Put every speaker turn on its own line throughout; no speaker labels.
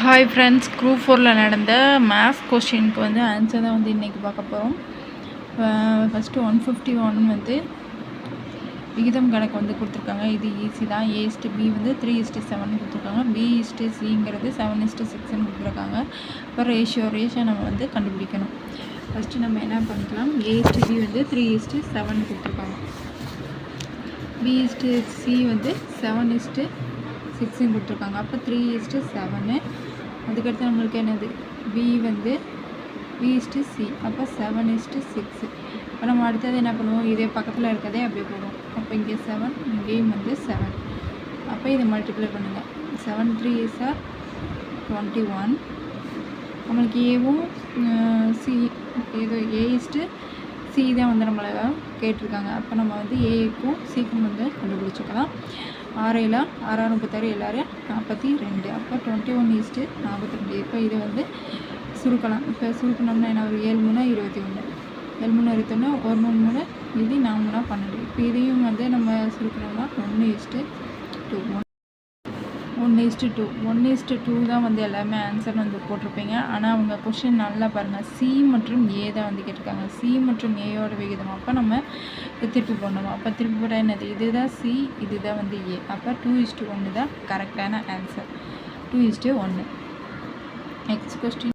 Hi friends, group 4ல் நடந்த maths கொஸ்டினுக்கு வந்து ஆன்சர் தான் வந்து இன்றைக்கி பார்க்க போகிறோம். ஃபஸ்ட்டு 151 வந்து விகிதம் கணக்கு வந்து கொடுத்துருக்காங்க. இது ஈஸி தான். A/B வந்து 3:7 கொடுத்துருக்காங்க. B/Cங்கிறது 7:6ன்னு கொடுத்துருக்காங்க. இப்போ ரேஷியோ நம்ம வந்து கண்டுபிடிக்கணும். ஃபஸ்ட்டு நம்ம என்ன பண்ணிக்கலாம், A/B வந்து 3:7 கொடுத்துருக்காங்க. B/C வந்து 7:6 கொடுத்துருக்காங்க. அப்போ 3:7. அதுக்கடுத்து நம்மளுக்கு என்னது, B வந்து B/C, அப்போ 7:6. இப்போ நம்ம அடுத்தது என்ன பண்ணுவோம், இதே பக்கத்தில் இருக்கதே அப்படியே போடுவோம். அப்போ இங்கே 7, இங்கேயும் வந்து 7. அப்போ இதை மல்டிப்ளை பண்ணுங்கள். 7 3s are 21. நம்மளுக்கு ஏவும் சி ஏதோ A/C தான் வந்து நம்மளை கேட்டிருக்காங்க. அப்போ நம்ம வந்து ஏக்கும் சிக்கும் வந்து கண்டுபிடிச்சிக்கலாம். 6 36 எல்லாரும் 42. அப்போ 21:42. இப்போ இதை வந்து சுருக்கலாம். இப்போ சுருக்கணும்னா என்ன, ஒரு 7 3 21, 7 3 21, 1 3 3, இது 4 3 12. இப்போ இதையும் வந்து நம்ம சுருக்கணும்னா 1:2 தான் வந்து எல்லாமே ஆன்சர் வந்து போட்டிருப்பீங்க. ஆனால் அவங்க கொஷின் நல்லா பாருங்கள், சி மற்றும் ஏ தான் வந்து கேட்டிருக்காங்க. சி மற்றும் ஏயோட விகிதம். அப்போ நம்ம திருப்பி போடணும். அப்போ திருப்பி போட்டால் என்னது, இதுதான் சி, இதுதான் வந்து ஏ. அப்போ 2:1 தான் கரெக்டான ஆன்சர். 2:1. Next question.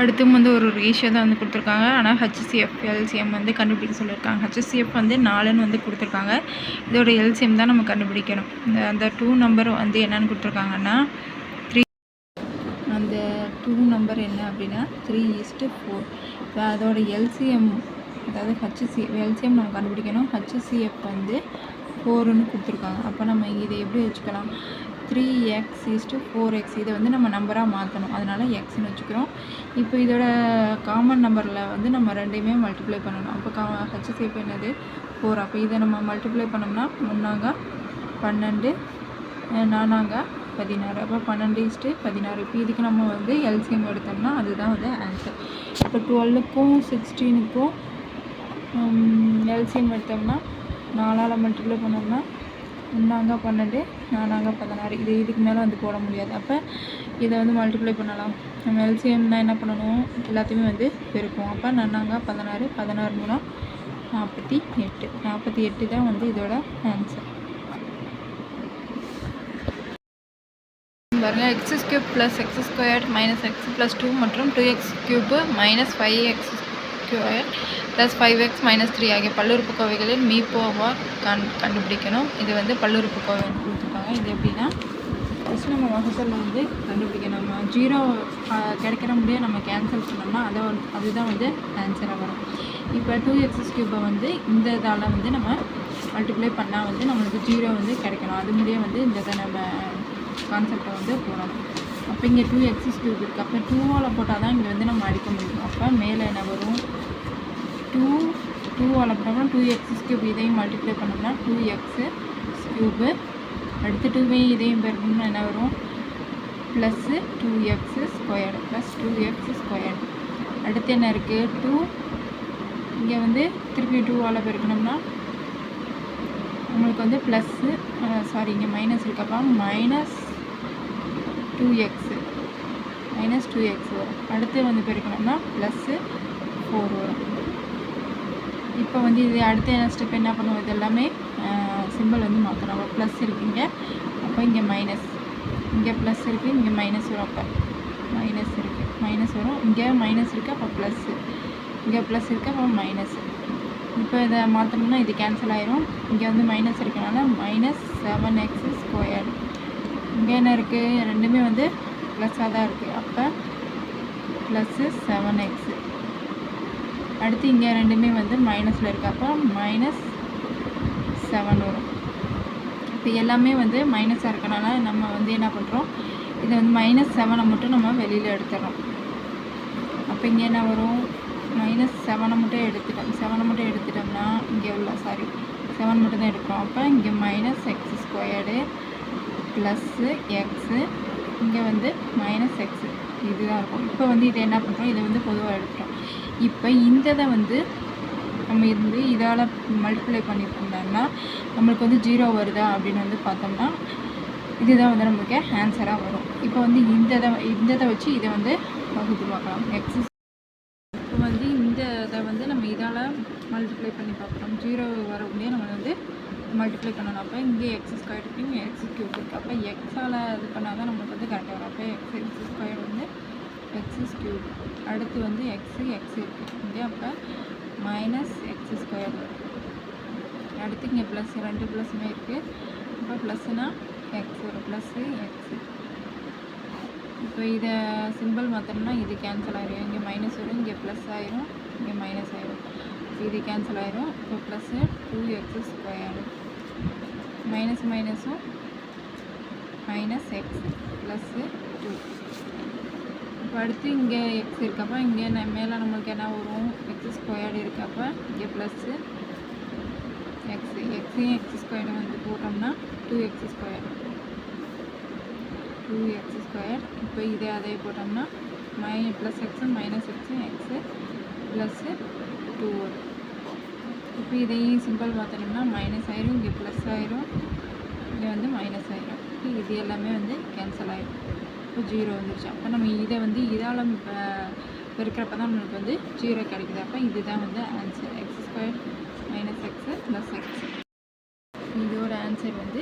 அடுத்து வந்து ஒரு ரேஷியோ தான் வந்து கொடுத்துருக்காங்க. ஆனால் HCF LCM வந்து கண்டுபிடிக்க சொல்லியிருக்காங்க. HCF வந்து 4ன்னு வந்து கொடுத்துருக்காங்க. இதோட LCM தான் நம்ம கண்டுபிடிக்கணும். அந்த 2 நம்பர் வந்து என்னென்னு கொடுத்துருக்காங்கன்னா 3. அந்த 2 நம்பர் என்ன அப்படின்னா 3:4. இப்போ அதோட LCM, அதாவது LCM நம்ம கண்டுபிடிக்கணும். HCF வந்து 4ன்னு கொடுத்துருக்காங்க. அப்போ நம்ம இதை எப்படி வச்சுக்கலாம், 3x/4x. இதை வந்து நம்ம நம்பராக மாற்றணும், அதனால் எக்ஸ்ன்னு வச்சுக்கிறோம். இப்போ இதோட காமன் நம்பரில் வந்து நம்ம ரெண்டையுமே மல்டிப்ளை பண்ணணும். அப்போ HCF என்னது 4. அப்போ இதை நம்ம மல்டிப்ளை பண்ணோம்னா 3 12, 4 16. அப்போ 12:16. இப்போ இதுக்கு நம்ம வந்து எல்சிஎம் எடுத்தோம்னா அதுதான் வந்து ஆன்சர். இப்போ 12க்கும் 16க்கும் எல்சிஎம் எடுத்தோம்னா 4ஆல் மல்டிப்ளை பண்ணோம்னா 3 12, 4 16. இதுக்கு மேலே வந்து போட முடியாது. அப்போ இதை வந்து மல்டிப்ளை பண்ணலாம். நம்ம எல்சிஎம்னா என்ன பண்ணணும், எல்லாத்தையுமே வந்து பெருக்குவோம். அப்போ 4 16, 16 3 48. 48 தான் வந்து இதோட ஆன்சர். பாருங்கள், x³ + x² - x + 2 மற்றும் 2x³ - 5x² + 5x - 3 ஆகிய பல்லுறுப்புக்கோவைகளில் மீப்போவா கண்டுபிடிக்கணும். இது வந்து பல்லுறுப்புக்கோவை கொடுத்துருக்காங்க. இது எப்படின்னா, ஃபஸ்ட்டு நம்ம வகுத்தலில் வந்து கண்டுபிடிக்கணும். நம்ம 0 கிடைக்கிற முடியாது, நம்ம கேன்சல் பண்ணோம்னா அதுதான் வந்து ஆன்சராக வரும். இப்போ 2x³ வந்து இந்த இதால் வந்து நம்ம மல்டிப்ளை பண்ணால் வந்து நம்மளுக்கு 0 வந்து கிடைக்கணும். அது முடிய வந்து இந்த இதை நம்ம கான்செப்டை வந்து போடணும். அப்போ இங்கே 2x³ இருக்குது. அப்போ 2ஆல் போட்டால் தான் இங்கே வந்து நம்ம அடிக்க முடியும். அப்போ மேலே என்ன வரும், 2ஆல் போட்டோம்னா 2x³. இதையும் மல்டிப்ளை பண்ணோம்னா 2x³. அடுத்து 2 இதையும் பெருக்கணும்னா என்ன வரும், +2x². அடுத்து என்ன இருக்குது, 2. இங்கே வந்து திருப்பி 2ஆல் பெருக்கணும்னா நம்மளுக்கு வந்து இங்கே மைனஸ் இருக்கப்போ -2x வரும். அடுத்து வந்து பெருக்கணும்னா +4 வரும். இப்போ வந்து இது அடுத்த ஸ்டெப் என்ன பண்ணுவோம், இது எல்லாமே சிம்பிள் வந்து மாற்றணும். அப்போ ப்ளஸ் இருக்குங்க, அப்போ இங்கே மைனஸ், இங்கே ப்ளஸ் இருக்குது, இங்கே மைனஸ் வரும். அப்போ மைனஸ் இருக்குது, மைனஸ் வரும். இங்கே மைனஸ் இருக்குது, அப்போ ப்ளஸ்ஸு. இங்கே ப்ளஸ் இருக்குது, அப்போ மைனஸ். இப்போ இதை மாற்றணும்னா இது கேன்சல் ஆயிரும். இங்கே வந்து மைனஸ் இருக்கனால -7x². இங்கே என்ன இருக்குது, ரெண்டுமே வந்து ப்ளஸ்ஸாக தான் இருக்குது. அப்போ +7x. அடுத்து இங்கே ரெண்டுமே வந்து மைனஸில் இருக்குது. அப்போ -7 வரும். இப்போ எல்லாமே வந்து மைனஸாக இருக்கனால நம்ம வந்து என்ன பண்ணுறோம், இதை வந்து -7 மட்டும் நம்ம வெளியில் எடுத்துடுறோம். அப்போ இங்கே என்ன வரும், -7 மட்டும் எடுத்துட்டோம். 7 மட்டும் எடுத்துட்டோம்னா இங்கே உள்ள 7 மட்டும் தான் எடுக்கிறோம். அப்போ இங்கே -x² +x, இங்கே வந்து -x இதுதான் இருக்கும். இப்போ வந்து இதை என்ன பண்ணுறோம், இதை வந்து பொதுவாக எடுத்துட்டோம். இப்போ இந்த இதை வந்து நம்ம இதால் மல்டிப்ளை பண்ணியிருந்தோம்னா நம்மளுக்கு வந்து 0 வருதா அப்படின்னு வந்து பார்த்தோம்னா இதுதான் வந்து நம்மளுக்கு ஆன்சராக வரும். இப்போ வந்து இந்த வச்சு இதை வந்து வகுத்து பார்க்கலாம். எக்ஸ் இப்போ வந்து இந்த இதை வந்து நம்ம இதால் மல்டிப்ளை பண்ணி பார்க்குறோம். 0 வரக்கூடிய நம்ம வந்து மல்டிப்ளை பண்ணணும். அப்போ இங்கே எக்ஸ் ஸ்கொயர் இருக்குது, இங்கே எக்ஸ் கியூப் இருக்குது. அப்போ எக்ஸால் இது பண்ணால் தான் நம்மளுக்கு வந்து கரெக்டாக வரும். அப்போ எக்ஸ் ஸ்கொயர் வந்து எக்ஸ் கியூப். அடுத்து வந்து எக்ஸ் இருக்குது இங்கே. அப்போ மைனஸ் எக்ஸ் ஸ்கொயர். அடுத்து இங்கே ப்ளஸ், 2 ப்ளஸ்ஸுமே இருக்குது. இப்போ ப்ளஸ்னால் எக்ஸ் வரும், ப்ளஸ்ஸு எக்ஸு. இப்போ இதை சிம்பிள் மாற்றணும்னா இது கேன்சல் ஆகிடும். இங்கே மைனஸ் வரும், இங்கே ப்ளஸ் ஆயிரும், இங்கே மைனஸ் ஆயிரும். இது கேன்சல் ஆயிரும். இப்போ ப்ளஸ்ஸு 2x ஸ்கொயர், மைனஸ் மைனஸும் மைனஸ் எக்ஸ் ப்ளஸ்ஸு 2. இப்போ அடுத்து இங்கே எக்ஸ் இருக்கப்போ இங்கே மேலே நம்மளுக்கு என்ன வரும், எக்ஸ் ஸ்கொயர்டு இருக்கப்போ இங்கே ப்ளஸ்ஸு எக்ஸையும் எக்ஸ் ஸ்கொயர்டு வந்து போட்டோம்னா 2x ஸ்கொயர், 2x ஸ்கொயர். இப்போ இதே அதே போட்டோம்னா plus x minus x x plus 2 வரும். இப்போ இதையும் சிம்பிள் பார்த்தோம்னா மைனஸ் ஆயிரும், இங்கே ப்ளஸ் ஆயிரும், இங்கே வந்து மைனஸ் ஆயிரும். இது எல்லாமே வந்து கேன்சல் ஆயிரும். இப்போ 0 வந்துருச்சு. அப்போ நம்ம இதை வந்து இதால் பெருக்கிறப்ப தான் நம்மளுக்கு வந்து 0 கிடைக்குது. அப்போ இதுதான் வந்து answer. X square minus x plus X. இதோட ஆன்சர் வந்து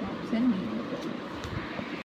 ஆப்ஷன்